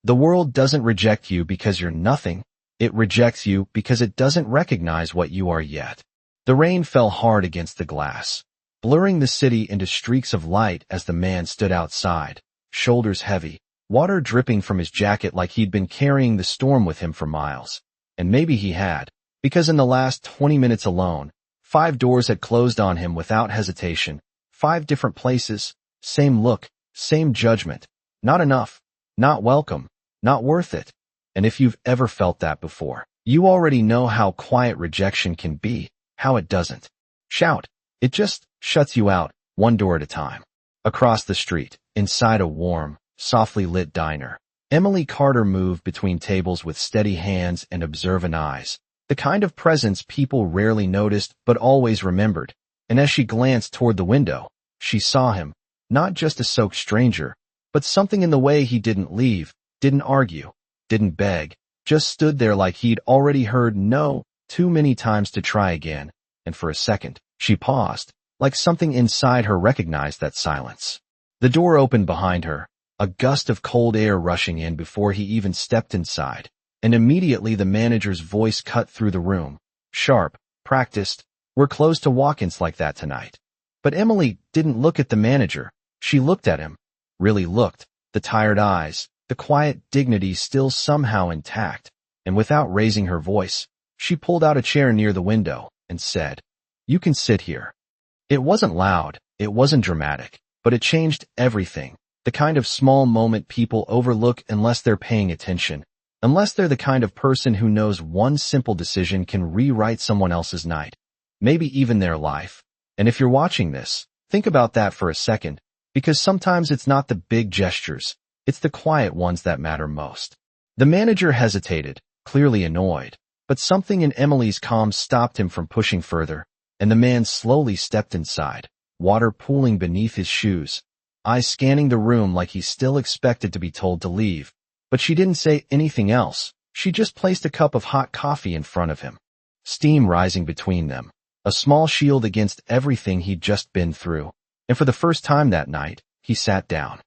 The world doesn't reject you because you're nothing. It rejects you because it doesn't recognize what you are yet. The rain fell hard against the glass, blurring the city into streaks of light as the man stood outside, shoulders heavy, water dripping from his jacket like he'd been carrying the storm with him for miles. And maybe he had, because in the last 20 minutes alone, 5 doors had closed on him without hesitation, 5 different places, same look, same judgment. Not enough, not welcome, not worth it. And if you've ever felt that before, you already know how quiet rejection can be, how it doesn't shout. It just shuts you out, one door at a time. Across the street, inside a warm, softly lit diner, Emily Carter moved between tables with steady hands and observant eyes, the kind of presence people rarely noticed but always remembered. And as she glanced toward the window, she saw him, not just a soaked stranger, but something in the way he didn't leave, didn't argue, didn't beg, just stood there like he'd already heard no too many times to try again. And for a second, she paused, like something inside her recognized that silence. The door opened behind her, a gust of cold air rushing in before he even stepped inside, and immediately the manager's voice cut through the room. Sharp, practiced, "We're closed to walk-ins like that tonight." But Emily didn't look at the manager. She looked at him, really looked, the tired eyes, the quiet dignity still somehow intact, and without raising her voice, she pulled out a chair near the window and said, "You can sit here." It wasn't loud, it wasn't dramatic, but it changed everything. The kind of small moment people overlook unless they're paying attention, unless they're the kind of person who knows one simple decision can rewrite someone else's night, maybe even their life. And if you're watching this, think about that for a second, because sometimes it's not the big gestures, it's the quiet ones that matter most. The manager hesitated, clearly annoyed, but something in Emily's calm stopped him from pushing further, and the man slowly stepped inside, water pooling beneath his shoes, eyes scanning the room like he still expected to be told to leave. But she didn't say anything else. She just placed a cup of hot coffee in front of him, steam rising between them, a small shield against everything he'd just been through. And for the first time that night, he sat down.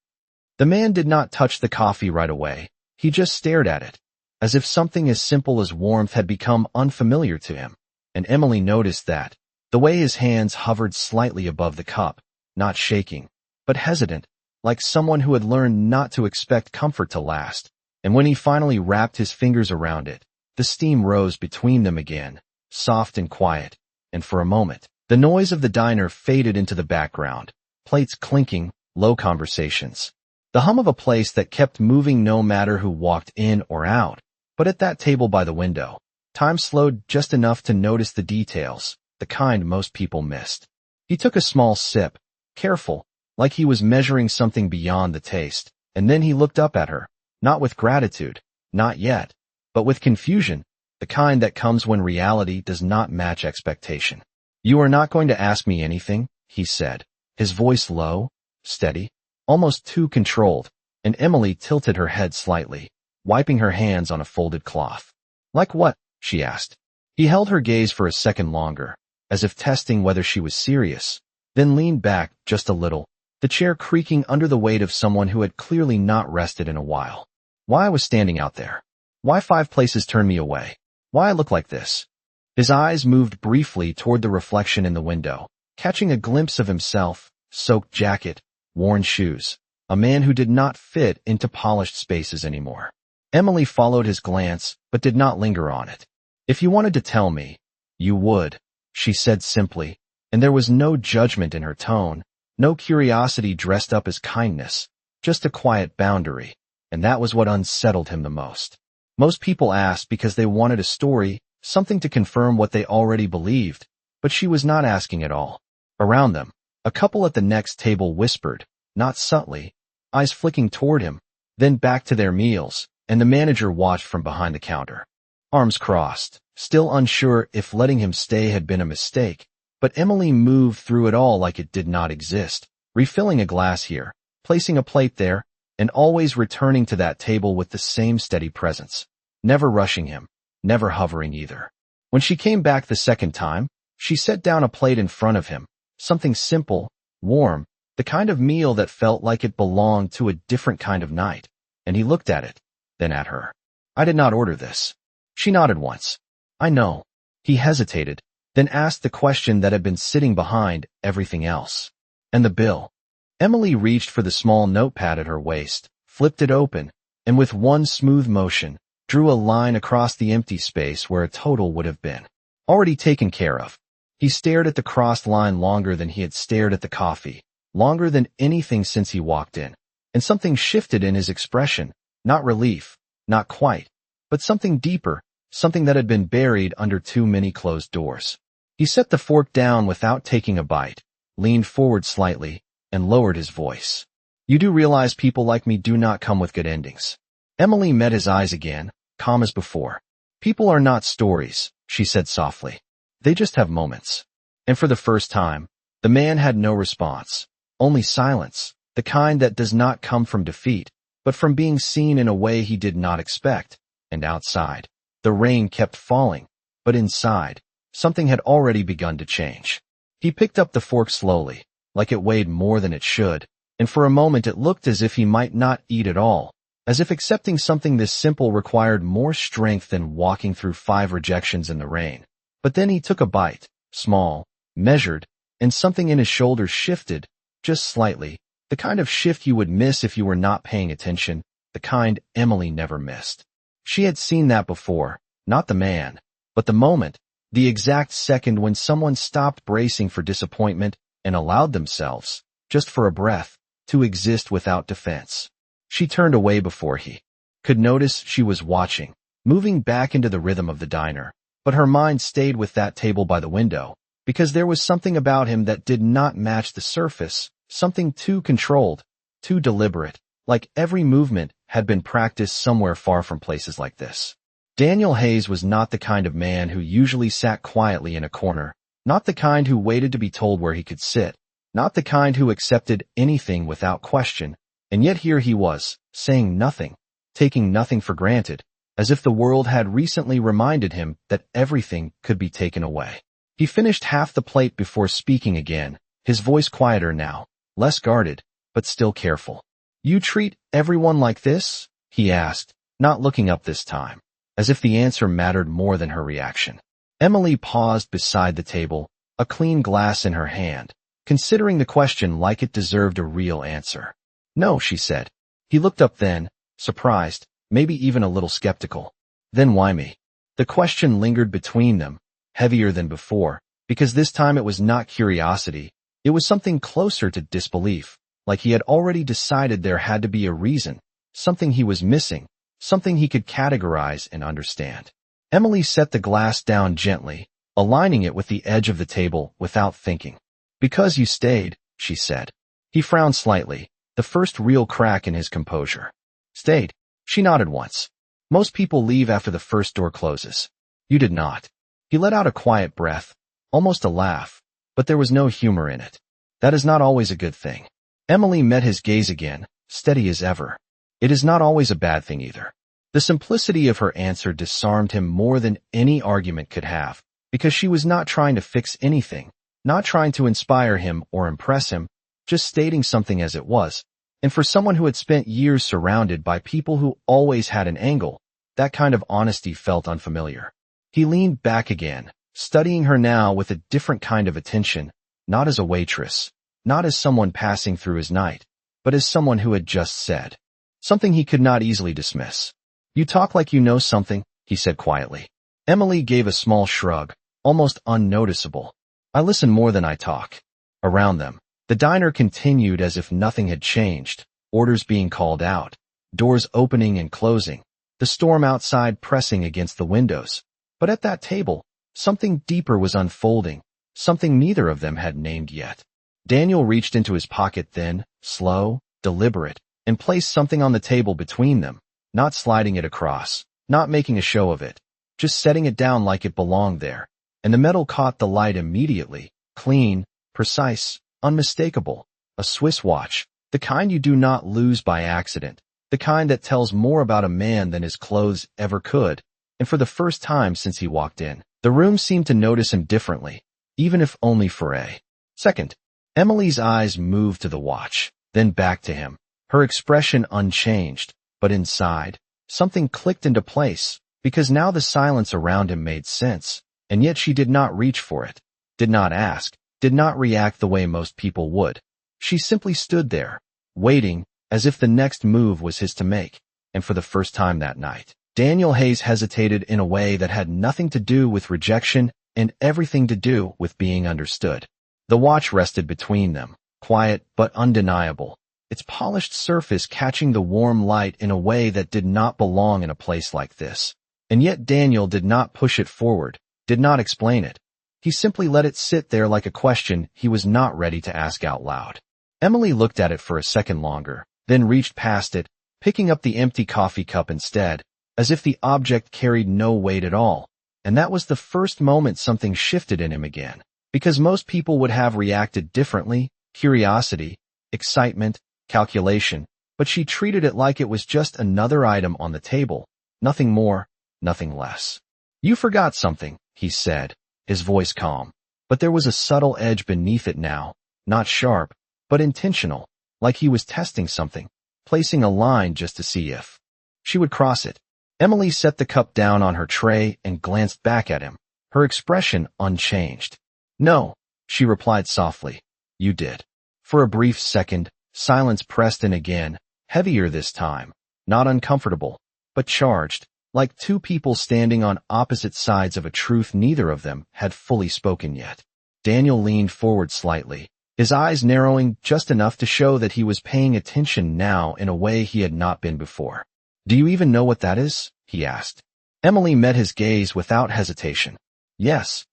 The man did not touch the coffee right away. He just stared at it, as if something as simple as warmth had become unfamiliar to him. And Emily noticed that, the way his hands hovered slightly above the cup, not shaking, but hesitant, like someone who had learned not to expect comfort to last. And when he finally wrapped his fingers around it, the steam rose between them again, soft and quiet. And for a moment, the noise of the diner faded into the background, plates clinking, low conversations. The hum of a place that kept moving no matter who walked in or out. But at that table by the window, time slowed just enough to notice the details, the kind most people missed. He took a small sip, careful, like he was measuring something beyond the taste, and then he looked up at her, not with gratitude, not yet, but with confusion, the kind that comes when reality does not match expectation. "You are not going to ask me anything," he said, his voice low, steady, almost too controlled, and Emily tilted her head slightly, wiping her hands on a folded cloth. "Like what?" she asked. He held her gaze for a second longer, as if testing whether she was serious, then leaned back just a little, the chair creaking under the weight of someone who had clearly not rested in a while. "Why I was standing out there. Why 5 places turned me away. Why I look like this." His eyes moved briefly toward the reflection in the window, catching a glimpse of himself, soaked jacket, worn shoes, a man who did not fit into polished spaces anymore. Emily followed his glance, but did not linger on it. "If you wanted to tell me, you would," she said simply, and there was no judgment in her tone, no curiosity dressed up as kindness, just a quiet boundary, and that was what unsettled him the most. Most people asked because they wanted a story, something to confirm what they already believed, but she was not asking at all. Around them, a couple at the next table whispered, not subtly, eyes flicking toward him, then back to their meals, and the manager watched from behind the counter. Arms crossed, still unsure if letting him stay had been a mistake, but Emily moved through it all like it did not exist, refilling a glass here, placing a plate there, and always returning to that table with the same steady presence, never rushing him, never hovering either. When she came back the second time, she set down a plate in front of him, something simple, warm, the kind of meal that felt like it belonged to a different kind of night, and he looked at it, then at her. I did not order this. She nodded once. I know. He hesitated, then asked the question that had been sitting behind everything else. And the bill? Emily reached for the small notepad at her waist, flipped it open, and with one smooth motion, drew a line across the empty space where a total would have been. Already taken care of. He stared at the crossed line longer than he had stared at the coffee, longer than anything since he walked in. And something shifted in his expression, not relief, not quite, but something deeper, something that had been buried under too many closed doors. He set the fork down without taking a bite, leaned forward slightly, and lowered his voice. You do realize people like me do not come with good endings. Emily met his eyes again, calm as before. People are not stories, she said softly. They just have moments. And for the first time, the man had no response, only silence, the kind that does not come from defeat, but from being seen in a way he did not expect. And outside, the rain kept falling, but inside, something had already begun to change. He picked up the fork slowly, like it weighed more than it should, and for a moment it looked as if he might not eat at all, as if accepting something this simple required more strength than walking through 5 rejections in the rain. But then he took a bite, small, measured, and something in his shoulders shifted, just slightly, the kind of shift you would miss if you were not paying attention, the kind Emily never missed. She had seen that before, not the man, but the moment, the exact second when someone stopped bracing for disappointment and allowed themselves, just for a breath, to exist without defense. She turned away before he could notice she was watching, moving back into the rhythm of the diner, but her mind stayed with that table by the window, because there was something about him that did not match the surface, something too controlled, too deliberate, like every movement had been practiced somewhere far from places like this. Daniel Hayes was not the kind of man who usually sat quietly in a corner, not the kind who waited to be told where he could sit, not the kind who accepted anything without question, and yet here he was, saying nothing, taking nothing for granted, as if the world had recently reminded him that everything could be taken away. He finished half the plate before speaking again, his voice quieter now, less guarded, but still careful. You treat everyone like this? He asked, not looking up this time, as if the answer mattered more than her reaction. Emily paused beside the table, a clean glass in her hand, considering the question like it deserved a real answer. No, she said. He looked up then, surprised, maybe even a little skeptical. Then why me? The question lingered between them, heavier than before, because this time it was not curiosity, it was something closer to disbelief, like he had already decided there had to be a reason, something he was missing, something he could categorize and understand. Emily set the glass down gently, aligning it with the edge of the table without thinking. Because you stayed, she said. He frowned slightly, the first real crack in his composure. Stayed. She nodded once. Most people leave after the first door closes. You did not. He let out a quiet breath, almost a laugh, but there was no humor in it. That is not always a good thing. Emily met his gaze again, steady as ever. It is not always a bad thing either. The simplicity of her answer disarmed him more than any argument could have, because she was not trying to fix anything, not trying to inspire him or impress him, just stating something as it was. And for someone who had spent years surrounded by people who always had an angle, that kind of honesty felt unfamiliar. He leaned back again, studying her now with a different kind of attention, not as a waitress, not as someone passing through his night, but as someone who had just said something he could not easily dismiss. You talk like you know something, he said quietly. Emily gave a small shrug, almost unnoticeable. I listen more than I talk. Around them, the diner continued as if nothing had changed, orders being called out, doors opening and closing, the storm outside pressing against the windows. But at that table, something deeper was unfolding, something neither of them had named yet. Daniel reached into his pocket then, slow, deliberate, and placed something on the table between them, not sliding it across, not making a show of it, just setting it down like it belonged there. And the metal caught the light immediately, clean, precise, unmistakable, a Swiss watch, the kind you do not lose by accident, the kind that tells more about a man than his clothes ever could. And for the first time since he walked in, the room seemed to notice him differently, even if only for a second. Emily's eyes moved to the watch, then back to him, her expression unchanged, but inside, Something clicked into place, because now the silence around him made sense, and yet she did not reach for it, did not ask, did not react the way most people would. She simply stood there, waiting, as if the next move was his to make, and for the first time that night, Daniel Hayes hesitated in a way that had nothing to do with rejection and everything to do with being understood. The watch rested between them, quiet but undeniable, its polished surface catching the warm light in a way that did not belong in a place like this. And yet Daniel did not push it forward, did not explain it. He simply let it sit there like a question he was not ready to ask out loud. Emily looked at it for a second longer, then reached past it, picking up the empty coffee cup instead, as if the object carried no weight at all. And that was the first moment something shifted in him again, because most people would have reacted differently: curiosity, excitement, calculation, but she treated it like it was just another item on the table, nothing more, nothing less. "You forgot something," he said, his voice calm, but there was a subtle edge beneath it now, not sharp, but intentional, like he was testing something, placing a line just to see if she would cross it. Emily set the cup down on her tray and glanced back at him, her expression unchanged. "No," she replied softly. "You did." For a brief second, silence pressed in again, heavier this time, not uncomfortable, but charged, like two people standing on opposite sides of a truth neither of them had fully spoken yet. Daniel leaned forward slightly, his eyes narrowing just enough to show that he was paying attention now in a way he had not been before. "Do you even know what that is?" he asked. Emily met his gaze without hesitation. "Yes."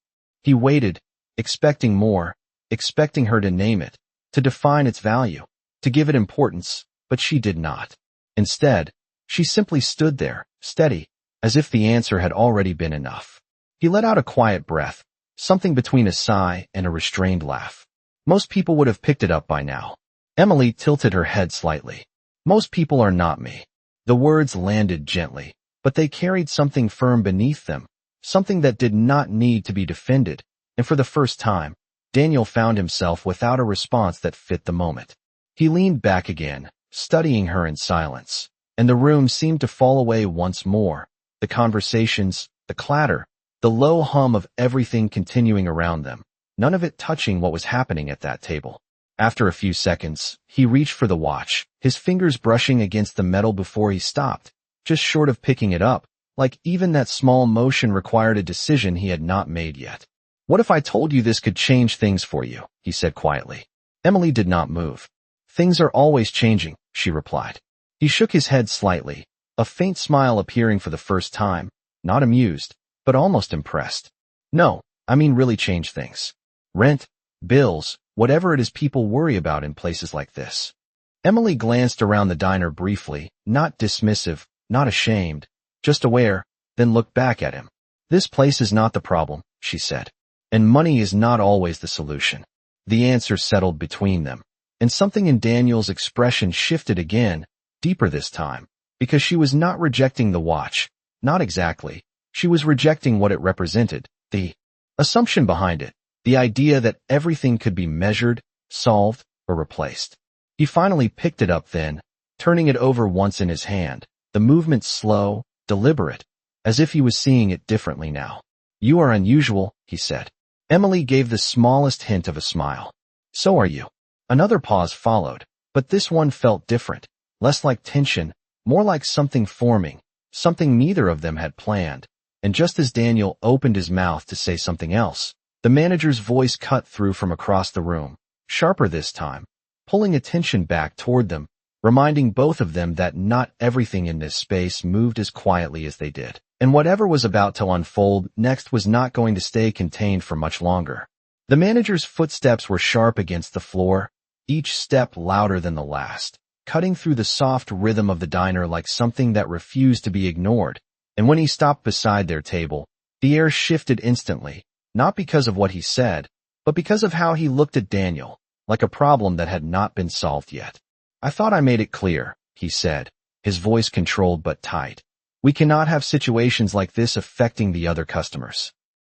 He waited, expecting more, expecting her to name it, to define its value, to give it importance, but she did not. Instead, she simply stood there, steady, as if the answer had already been enough. He let out a quiet breath, something between a sigh and a restrained laugh. Most people would have picked it up by now. Emily tilted her head slightly. "Most people are not me." The words landed gently, but they carried something firm beneath them, something that did not need to be defended, and for the first time, Daniel found himself without a response that fit the moment. He leaned back again, studying her in silence, and the room seemed to fall away once more, the conversations, the clatter, the low hum of everything continuing around them, none of it touching what was happening at that table. After a few seconds, he reached for the watch, his fingers brushing against the metal before he stopped, just short of picking it up, like even that small motion required a decision he had not made yet. "What if I told you this could change things for you?" he said quietly. Emily did not move. "Things are always changing," she replied. He shook his head slightly, a faint smile appearing for the first time, not amused, but almost impressed. "No, I mean really change things. Rent, bills, whatever it is people worry about in places like this." Emily glanced around the diner briefly, not dismissive, not ashamed, just aware, then looked back at him. "This place is not the problem," she said. "And money is not always the solution." The answer settled between them, and something in Daniel's expression shifted again, deeper this time, because she was not rejecting the watch, not exactly. She was rejecting what it represented, the assumption behind it, the idea that everything could be measured, solved, or replaced. He finally picked it up then, turning it over once in his hand, the movement slow, deliberate, as if he was seeing it differently now. "You are unusual," he said. Emily gave the smallest hint of a smile. "So are you." Another pause followed, but this one felt different, less like tension, more like something forming, something neither of them had planned. And just as Daniel opened his mouth to say something else, the manager's voice cut through from across the room, sharper this time, pulling attention back toward them, reminding both of them that not everything in this space moved as quietly as they did. And whatever was about to unfold next was not going to stay contained for much longer. The manager's footsteps were sharp against the floor, each step louder than the last, cutting through the soft rhythm of the diner like something that refused to be ignored. And when he stopped beside their table, the air shifted instantly, not because of what he said, but because of how he looked at Daniel, like a problem that had not been solved yet. "I thought I made it clear," he said, his voice controlled but tight. "We cannot have situations like this affecting the other customers."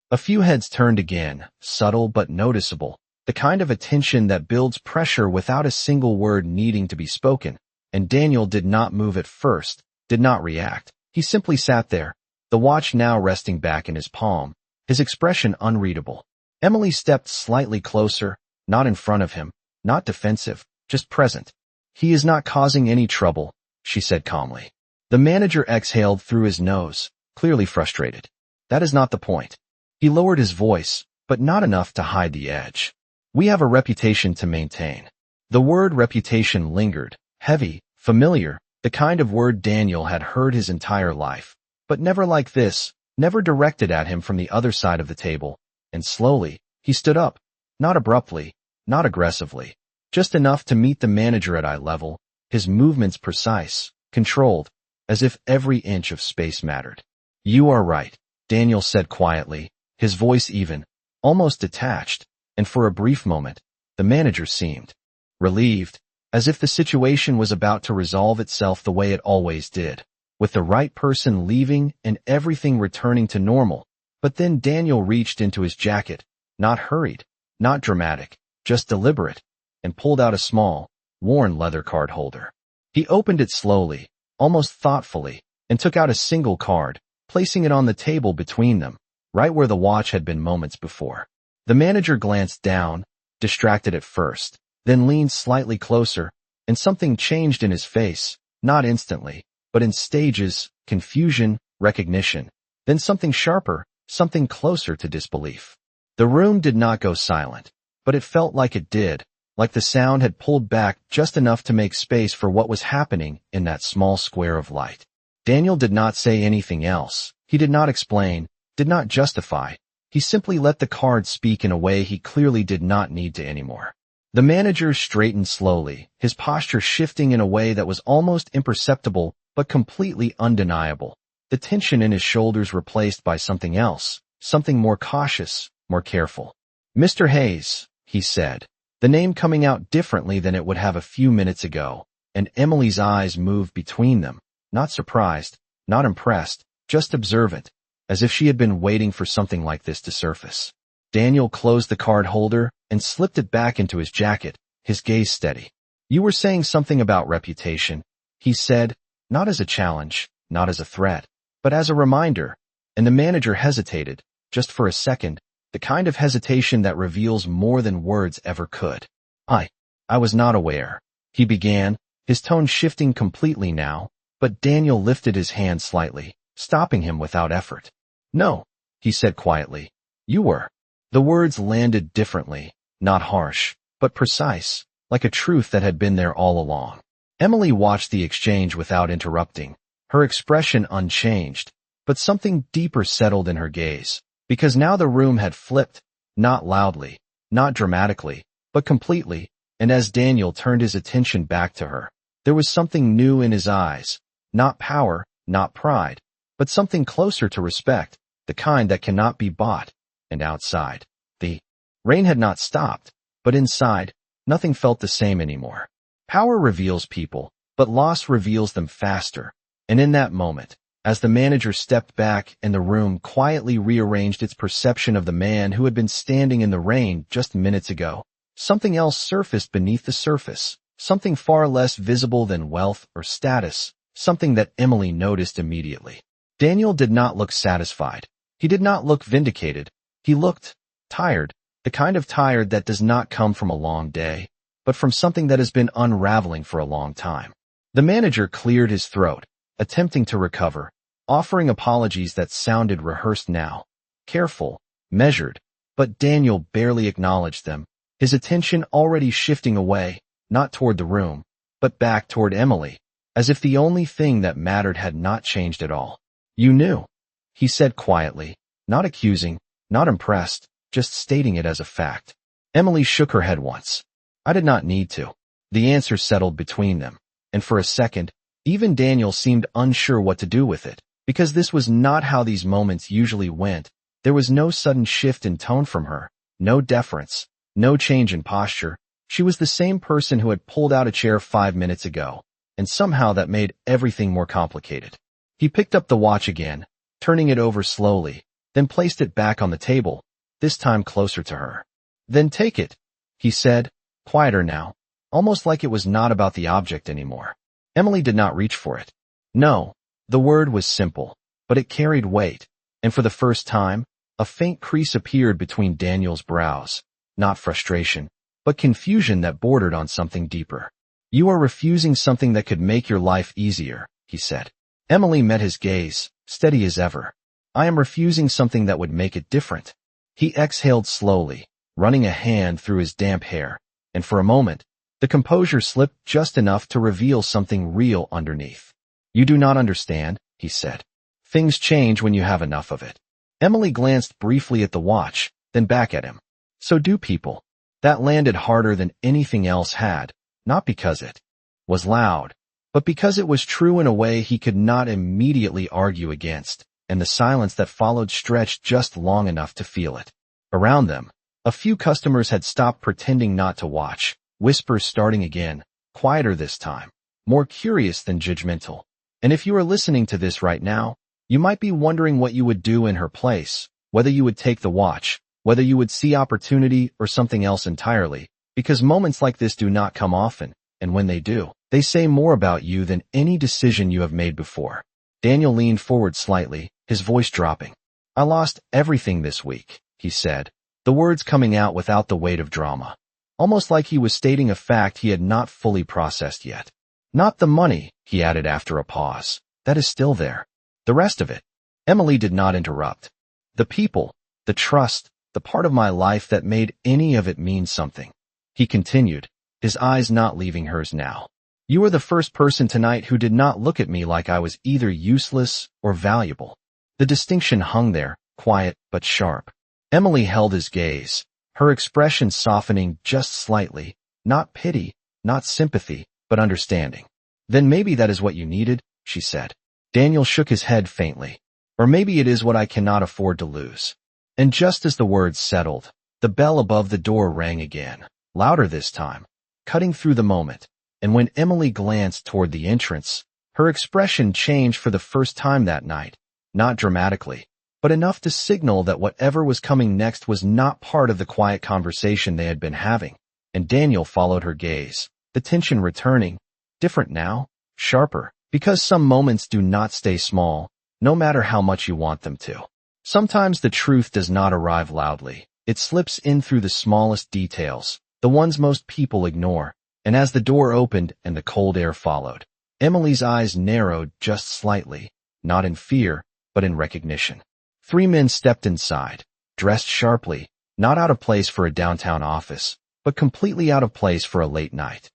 A few heads turned again, subtle but noticeable, the kind of attention that builds pressure without a single word needing to be spoken, and Daniel did not move at first, did not react. He simply sat there, the watch now resting back in his palm, his expression unreadable. Emily stepped slightly closer, not in front of him, not defensive, just present. "He is not causing any trouble," she said calmly. The manager exhaled through his nose, clearly frustrated. "That is not the point." He lowered his voice, but not enough to hide the edge. "We have a reputation to maintain." The word reputation lingered, heavy, familiar, the kind of word Daniel had heard his entire life, but never like this, never directed at him from the other side of the table, and slowly, he stood up, not abruptly, not aggressively, just enough to meet the manager at eye level, his movements precise, controlled, as if every inch of space mattered. "You are right," Daniel said quietly, his voice even, almost detached, and for a brief moment, the manager seemed relieved, as if the situation was about to resolve itself the way it always did, with the right person leaving and everything returning to normal. But then Daniel reached into his jacket, not hurried, not dramatic, just deliberate, and pulled out a small, worn leather card holder. He opened it slowly, almost thoughtfully, and took out a single card, placing it on the table between them, right where the watch had been moments before. The manager glanced down, distracted at first, then leaned slightly closer, and something changed in his face, not instantly, but in stages, confusion, recognition, then something sharper, something closer to disbelief. The room did not go silent, but it felt like it did, like the sound had pulled back just enough to make space for what was happening in that small square of light. Daniel did not say anything else. He did not explain, did not justify. He simply let the card speak in a way he clearly did not need to anymore. The manager straightened slowly, his posture shifting in a way that was almost imperceptible but completely undeniable. The tension in his shoulders replaced by something else, something more cautious, more careful. "Mr. Hayes," he said, the name coming out differently than it would have a few minutes ago, and Emily's eyes moved between them, not surprised, not impressed, just observant, as if she had been waiting for something like this to surface. Daniel closed the card holder and slipped it back into his jacket, his gaze steady. "You were saying something about reputation," he said, not as a challenge, not as a threat, but as a reminder, and the manager hesitated, just for a second, the kind of hesitation that reveals more than words ever could. I was not aware," he began, his tone shifting completely now, but Daniel lifted his hand slightly, stopping him without effort. "No," he said quietly, "you were." The words landed differently, not harsh, but precise, like a truth that had been there all along. Emily watched the exchange without interrupting, her expression unchanged, but something deeper settled in her gaze, because now the room had flipped, not loudly, not dramatically, but completely, and as Daniel turned his attention back to her, there was something new in his eyes, not power, not pride, but something closer to respect, the kind that cannot be bought. And outside, the rain had not stopped, but inside, nothing felt the same anymore. Power reveals people, but loss reveals them faster, and in that moment, as the manager stepped back and the room quietly rearranged its perception of the man who had been standing in the rain just minutes ago, something else surfaced beneath the surface, something far less visible than wealth or status, something that Emily noticed immediately. Daniel did not look satisfied. He did not look vindicated. He looked tired, the kind of tired that does not come from a long day, but from something that has been unraveling for a long time. The manager cleared his throat, attempting to recover, offering apologies that sounded rehearsed now, careful, measured, but Daniel barely acknowledged them, his attention already shifting away, not toward the room, but back toward Emily, as if the only thing that mattered had not changed at all. "You knew," he said quietly, not accusing, not impressed, just stating it as a fact. Emily shook her head once. "I did not need to." The answer settled between them, and for a second, even Daniel seemed unsure what to do with it, because this was not how these moments usually went. There was no sudden shift in tone from her, no deference, no change in posture. She was the same person who had pulled out a chair 5 minutes ago, and somehow that made everything more complicated. He picked up the watch again, turning it over slowly, then placed it back on the table, this time closer to her. "Then take it," he said, quieter now, almost like it was not about the object anymore. Emily did not reach for it. "No," The word was simple, but it carried weight, and for the first time, a faint crease appeared between Daniel's brows, not frustration, but confusion that bordered on something deeper. You are refusing something that could make your life easier, he said. Emily met his gaze, steady as ever. I am refusing something that would make it different. He exhaled slowly, running a hand through his damp hair, and for a moment, the composure slipped just enough to reveal something real underneath. You do not understand, he said. Things change when you have enough of it. Emily glanced briefly at the watch, then back at him. So do people. That landed harder than anything else had, not because it was loud, but because it was true in a way he could not immediately argue against, and the silence that followed stretched just long enough to feel it. Around them, a few customers had stopped pretending not to watch, whispers starting again, quieter this time, more curious than judgmental. And if you are listening to this right now, you might be wondering what you would do in her place, whether you would take the watch, whether you would see opportunity or something else entirely, because moments like this do not come often, and when they do, they say more about you than any decision you have made before. Daniel leaned forward slightly, his voice dropping. I lost everything this week, he said, the words coming out without the weight of drama, almost like he was stating a fact he had not fully processed yet. Not the money, he added after a pause. That is still there. The rest of it. Emily did not interrupt. The people, the trust, the part of my life that made any of it mean something. He continued, his eyes not leaving hers now. You are the first person tonight who did not look at me like I was either useless or valuable. The distinction hung there, quiet but sharp. Emily held his gaze, her expression softening just slightly, not pity, not sympathy, but understanding. Then maybe that is what you needed, she said. Daniel shook his head faintly. Or maybe it is what I cannot afford to lose. And just as the words settled, the bell above the door rang again, louder this time, cutting through the moment. And when Emily glanced toward the entrance, her expression changed for the first time that night, not dramatically, but enough to signal that whatever was coming next was not part of the quiet conversation they had been having. And Daniel followed her gaze, the tension returning, different now, sharper, because some moments do not stay small, no matter how much you want them to. Sometimes the truth does not arrive loudly. It slips in through the smallest details, the ones most people ignore. And as the door opened and the cold air followed, Emily's eyes narrowed just slightly, not in fear, but in recognition. 3 men stepped inside, dressed sharply, not out of place for a downtown office, but completely out of place for a late night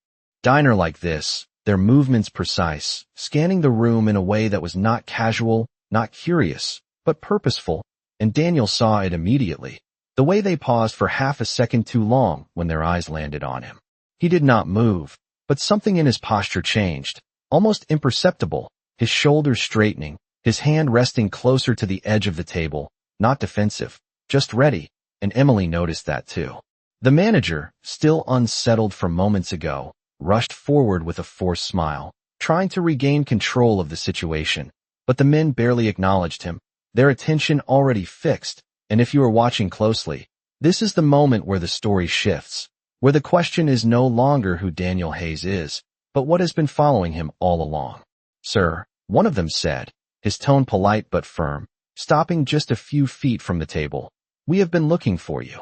diner like this, their movements precise, scanning the room in a way that was not casual, not curious, but purposeful, and Daniel saw it immediately, the way they paused for half a second too long when their eyes landed on him. He did not move, but something in his posture changed, almost imperceptible, his shoulders straightening, his hand resting closer to the edge of the table, not defensive, just ready, and Emily noticed that too. The manager, still unsettled from moments ago, rushed forward with a forced smile, trying to regain control of the situation, but the men barely acknowledged him, their attention already fixed, and if you are watching closely, this is the moment where the story shifts, where the question is no longer who Daniel Hayes is, but what has been following him all along. Sir, one of them said, his tone polite but firm, stopping just a few feet from the table. We have been looking for you.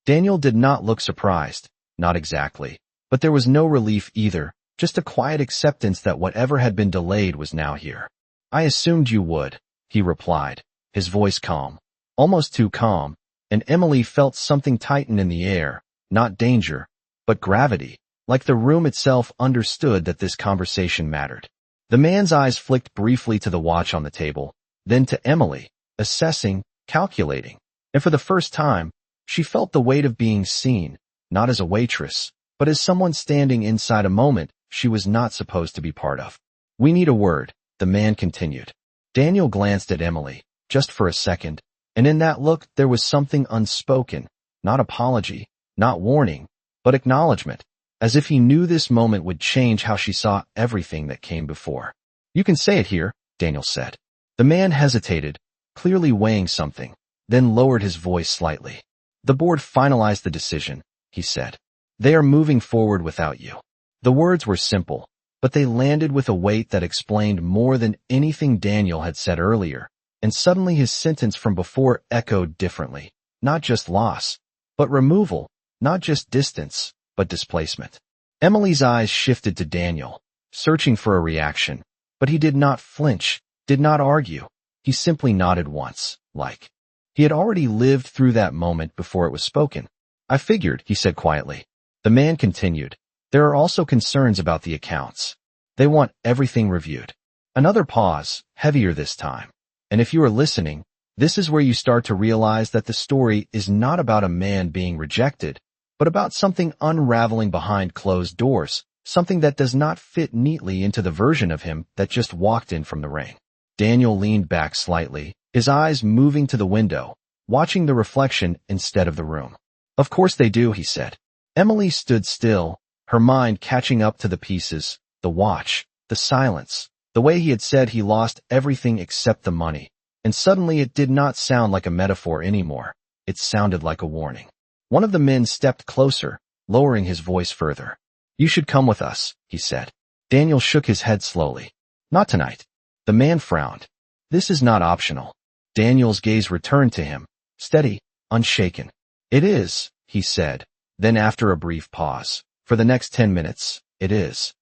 Daniel did not look surprised, not exactly, but there was no relief either, just a quiet acceptance that whatever had been delayed was now here. I assumed you would, he replied, his voice calm, almost too calm, and Emily felt something tighten in the air, not danger, but gravity, like the room itself understood that this conversation mattered. The man's eyes flicked briefly to the watch on the table, then to Emily, assessing, calculating, and for the first time, she felt the weight of being seen, not as a waitress, but as someone standing inside a moment she was not supposed to be part of. We need a word, the man continued. Daniel glanced at Emily, just for a second, and in that look there was something unspoken, not apology, not warning, but acknowledgement, as if he knew this moment would change how she saw everything that came before. You can say it here, Daniel said. The man hesitated, clearly weighing something, then lowered his voice slightly. The board finalized the decision, he said. They are moving forward without you. The words were simple, but they landed with a weight that explained more than anything Daniel had said earlier, and suddenly his sentence from before echoed differently. Not just loss, but removal, not just distance, but displacement. Emily's eyes shifted to Daniel, searching for a reaction, but he did not flinch, did not argue. He simply nodded once, like he had already lived through that moment before it was spoken. I figured, he said quietly. The man continued. There are also concerns about the accounts. They want everything reviewed. Another pause, heavier this time. And if you are listening, this is where you start to realize that the story is not about a man being rejected, but about something unraveling behind closed doors, something that does not fit neatly into the version of him that just walked in from the rain. Daniel leaned back slightly, his eyes moving to the window, watching the reflection instead of the room. Of course they do, he said. Emily stood still, her mind catching up to the pieces, the watch, the silence, the way he had said he lost everything except the money. And suddenly it did not sound like a metaphor anymore. It sounded like a warning. One of the men stepped closer, lowering his voice further. You should come with us, he said. Daniel shook his head slowly. Not tonight. The man frowned. This is not optional. Daniel's gaze returned to him, steady, unshaken. It is, he said. Then after a brief pause, for the next 10 minutes, it is.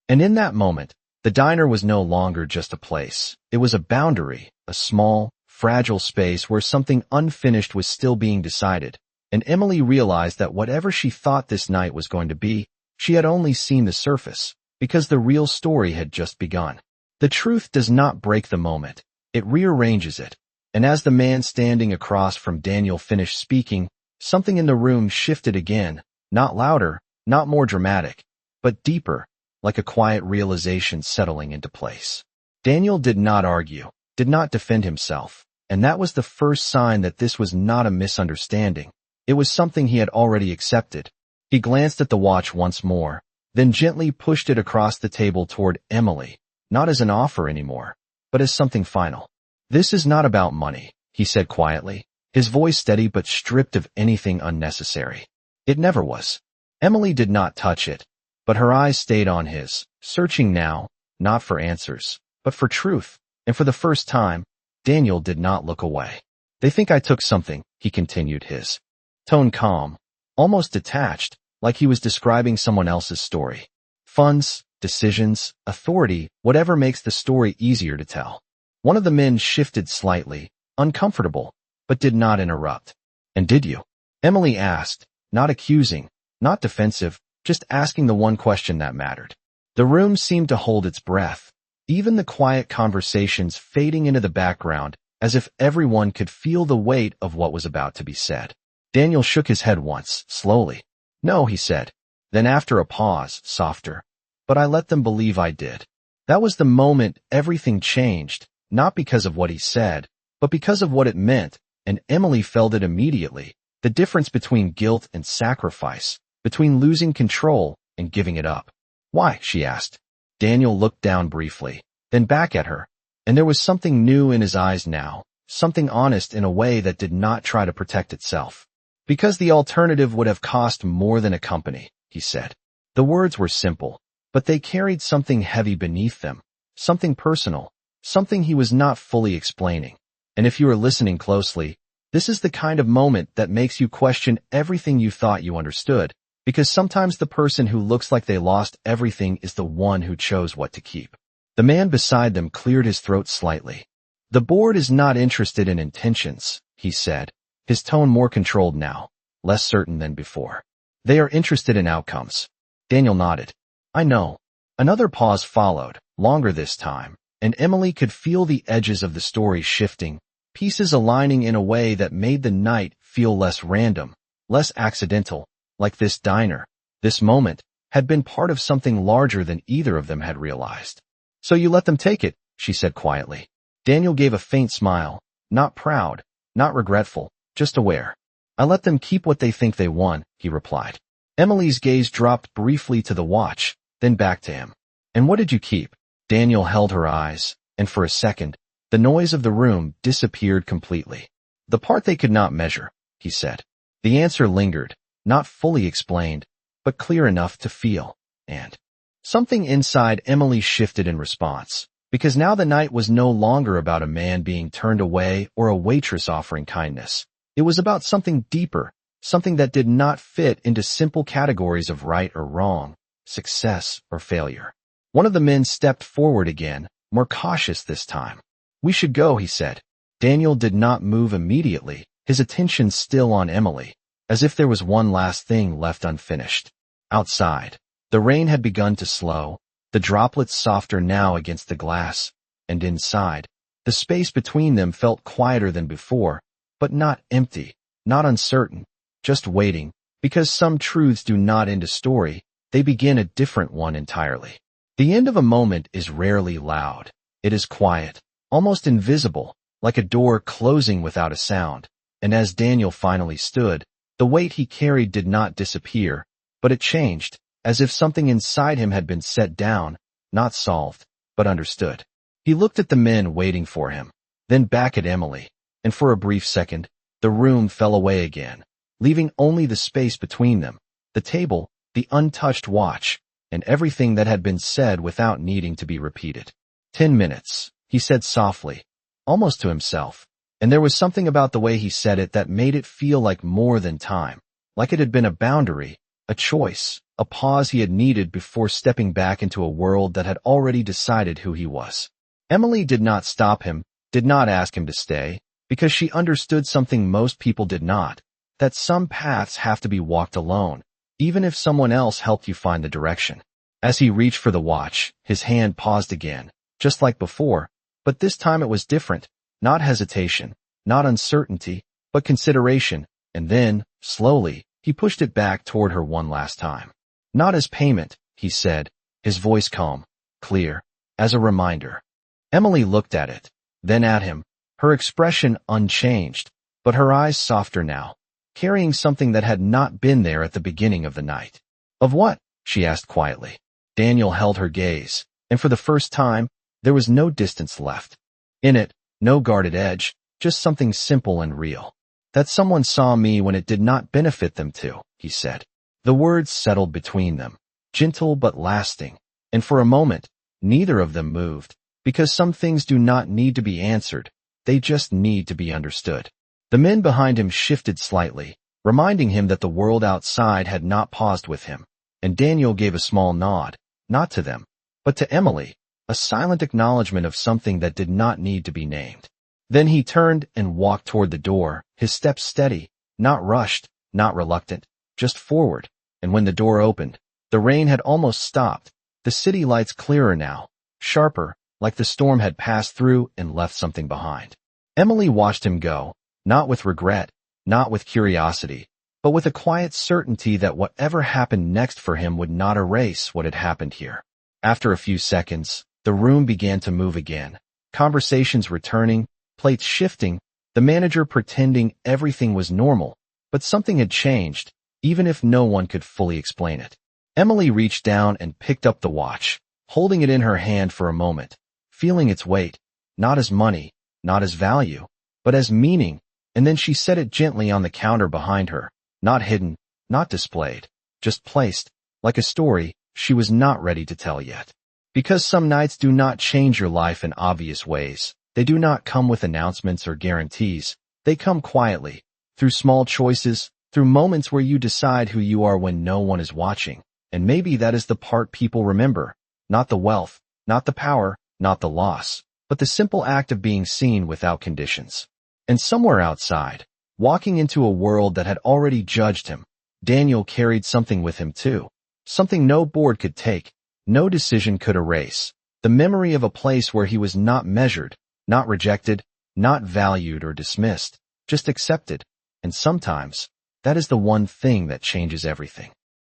And in that moment, the diner was no longer just a place. It was a boundary, a small, fragile space where something unfinished was still being decided. And Emily realized that whatever she thought this night was going to be, she had only seen the surface, because the real story had just begun. The truth does not break the moment. It rearranges it. And as the man standing across from Daniel finished speaking, something in the room shifted again, not louder, not more dramatic, but deeper, like a quiet realization settling into place. Daniel did not argue, did not defend himself, and that was the first sign that this was not a misunderstanding. It was something he had already accepted. He glanced at the watch once more, then gently pushed it across the table toward Emily, not as an offer anymore, but as something final. This is not about money, he said quietly, his voice steady but stripped of anything unnecessary. It never was. Emily did not touch it, but her eyes stayed on his, searching now, not for answers, but for truth, and for the first time, Daniel did not look away. They think I took something, he continued, his tone calm, almost detached, like he was describing someone else's story. Funds, decisions, authority, whatever makes the story easier to tell. One of the men shifted slightly, uncomfortable, but did not interrupt. And did you? Emily asked, not accusing, not defensive, just asking the one question that mattered. The room seemed to hold its breath, even the quiet conversations fading into the background, as if everyone could feel the weight of what was about to be said. Daniel shook his head once, slowly. No, he said. Then after a pause, softer. But I let them believe I did. That was the moment everything changed, not because of what he said, but because of what it meant, and Emily felt it immediately, the difference between guilt and sacrifice, between losing control and giving it up. Why? She asked. Daniel looked down briefly, then back at her, and there was something new in his eyes now, something honest in a way that did not try to protect itself. Because the alternative would have cost more than a company, he said. The words were simple, but they carried something heavy beneath them, something personal, something he was not fully explaining. And if you are listening closely, this is the kind of moment that makes you question everything you thought you understood, because sometimes the person who looks like they lost everything is the one who chose what to keep. The man beside them cleared his throat slightly. The board is not interested in intentions, he said, his tone more controlled now, less certain than before. They are interested in outcomes. Daniel nodded. I know. Another pause followed, longer this time, and Emily could feel the edges of the story shifting, pieces aligning in a way that made the night feel less random, less accidental, like this diner, this moment, had been part of something larger than either of them had realized. So you let them take it, she said quietly. Daniel gave a faint smile, not proud, not regretful, just aware. I let them keep what they think they won, he replied. Emily's gaze dropped briefly to the watch, then back to him. And what did you keep? Daniel held her eyes, and for a second, the noise of the room disappeared completely. The part they could not measure, he said. The answer lingered, not fully explained, but clear enough to feel. And Something inside Emily shifted in response, because now the night was no longer about a man being turned away or a waitress offering kindness. It was about something deeper, something that did not fit into simple categories of right or wrong, success or failure. One of the men stepped forward again, more cautious this time. "We should go," he said. Daniel did not move immediately, his attention still on Emily, as if there was one last thing left unfinished. Outside, the rain had begun to slow, the droplets softer now against the glass, and inside, the space between them felt quieter than before, but not empty, not uncertain, just waiting, because some truths do not end a story, they begin a different one entirely. The end of a moment is rarely loud. It is quiet, almost invisible, like a door closing without a sound, and as Daniel finally stood, the weight he carried did not disappear, but it changed, as if something inside him had been set down, not solved, but understood. He looked at the men waiting for him, then back at Emily, and for a brief second, the room fell away again, leaving only the space between them, the table, the untouched watch, and everything that had been said without needing to be repeated. 10 minutes, he said softly, almost to himself, and there was something about the way he said it that made it feel like more than time, like it had been a boundary, a choice, a pause he had needed before stepping back into a world that had already decided who he was. Emily did not stop him, did not ask him to stay, because she understood something most people did not, that some paths have to be walked alone, even if someone else helped you find the direction. As he reached for the watch, his hand paused again, just like before, but this time it was different, not hesitation, not uncertainty, but consideration, and then, slowly, he pushed it back toward her one last time. "Not as payment," he said, his voice calm, clear, as a reminder. Emily looked at it, then at him, her expression unchanged, but her eyes softer now, carrying something that had not been there at the beginning of the night. "Of what?" she asked quietly. Daniel held her gaze, and for the first time, there was no distance left. In it, no guarded edge, just something simple and real. "That someone saw me when it did not benefit them to," he said. The words settled between them, gentle but lasting, and for a moment, neither of them moved, because some things do not need to be answered, they just need to be understood. The men behind him shifted slightly, reminding him that the world outside had not paused with him, and Daniel gave a small nod, not to them, but to Emily, a silent acknowledgement of something that did not need to be named. Then he turned and walked toward the door, his steps steady, not rushed, not reluctant, just forward, and when the door opened, the rain had almost stopped, the city lights clearer now, sharper, like the storm had passed through and left something behind. Emily watched him go, not with regret, not with curiosity, but with a quiet certainty that whatever happened next for him would not erase what had happened here. After a few seconds, the room began to move again, conversations returning, plates shifting, the manager pretending everything was normal, but something had changed, even if no one could fully explain it. Emily reached down and picked up the watch, holding it in her hand for a moment, feeling its weight, not as money, not as value, but as meaning, and then she set it gently on the counter behind her, not hidden, not displayed, just placed, like a story she was not ready to tell yet. Because some nights do not change your life in obvious ways, they do not come with announcements or guarantees, they come quietly, through small choices, through moments where you decide who you are when no one is watching, and maybe that is the part people remember, not the wealth, not the power, not the loss, but the simple act of being seen without conditions. And somewhere outside, walking into a world that had already judged him, Daniel carried something with him too, something no board could take, no decision could erase, the memory of a place where he was not measured, not rejected, not valued or dismissed, just accepted, and sometimes, that is the one thing that changes everything.